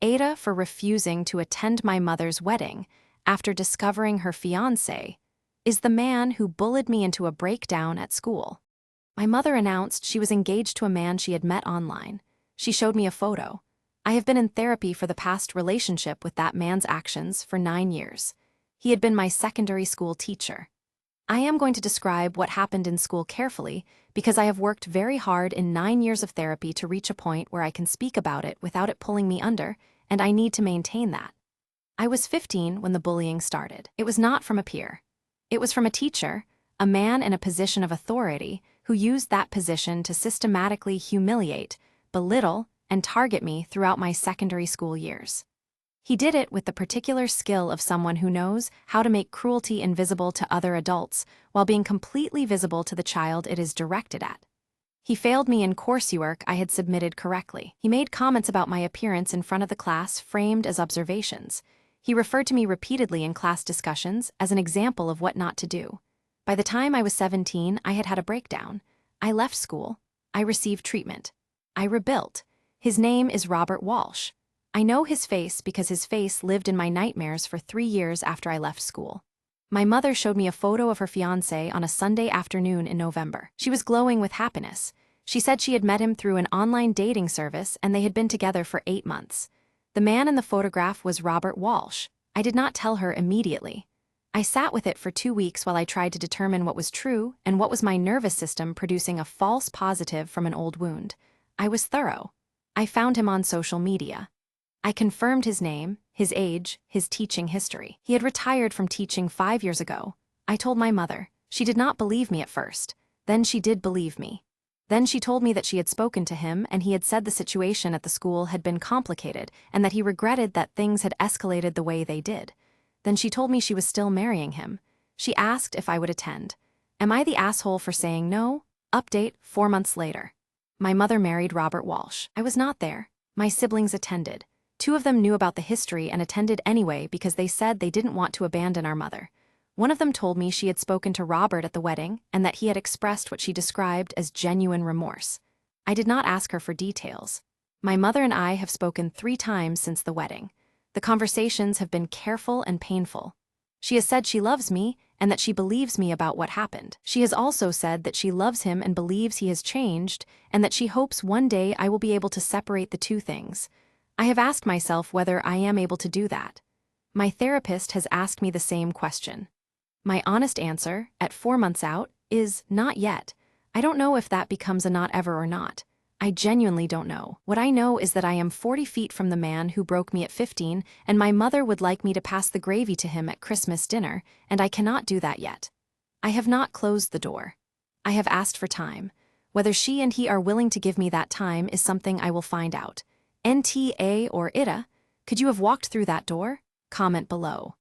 AITA for refusing to attend my mother's wedding after discovering her fiance is the man who bullied me into a breakdown at school. My mother announced she was engaged to a man she had met online. She showed me a photo. I have been in therapy for the past relationship with that man's actions for 9 years. He had been my secondary school teacher. I am going to describe what happened in school carefully because I have worked very hard in 9 years of therapy to reach a point where I can speak about it without it pulling me under, and I need to maintain that. I was 15 when the bullying started. It was not from a peer. It was from a teacher, a man in a position of authority who used that position to systematically humiliate, belittle, and target me throughout my secondary school years. He did it with the particular skill of someone who knows how to make cruelty invisible to other adults while being completely visible to the child it is directed at. He failed me in coursework I had submitted correctly. He made comments about my appearance in front of the class framed as observations. He referred to me repeatedly in class discussions as an example of what not to do. By the time I was 17, I had had a breakdown. I left school. I received treatment. I rebuilt. His name is Robert Walsh. I know his face because his face lived in my nightmares for 3 years after I left school. My mother showed me a photo of her fiancé on a Sunday afternoon in November. She was glowing with happiness. She said she had met him through an online dating service and they had been together for 8 months. The man in the photograph was Robert Walsh. I did not tell her immediately. I sat with it for 2 weeks while I tried to determine what was true and what was my nervous system producing a false positive from an old wound. I was thorough. I found him on social media. I confirmed his name, his age, his teaching history. He had retired from teaching 5 years ago. I told my mother. She did not believe me at first. Then she did believe me. Then she told me that she had spoken to him and he had said the situation at the school had been complicated and that he regretted that things had escalated the way they did. Then she told me she was still marrying him. She asked if I would attend. Am I the asshole for saying no? Update 4 months later. My mother married Robert Walsh. I was not there. My siblings attended. 2 of them knew about the history and attended anyway because they said they didn't want to abandon our mother. One of them told me she had spoken to Robert at the wedding and that he had expressed what she described as genuine remorse. I did not ask her for details. My mother and I have spoken 3 times since the wedding. The conversations have been careful and painful. She has said she loves me and that she believes me about what happened. She has also said that she loves him and believes he has changed and that she hopes one day I will be able to separate the 2 things. I have asked myself whether I am able to do that. My therapist has asked me the same question. My honest answer, at 4 months out, is not yet. I don't know if that becomes a not ever or not. I genuinely don't know. What I know is that I am 40 feet from the man who broke me at 15, and my mother would like me to pass the gravy to him at Christmas dinner, and I cannot do that yet. I have not closed the door. I have asked for time. Whether she and he are willing to give me that time is something I will find out. NTA or ITA, could you have walked through that door? Comment below.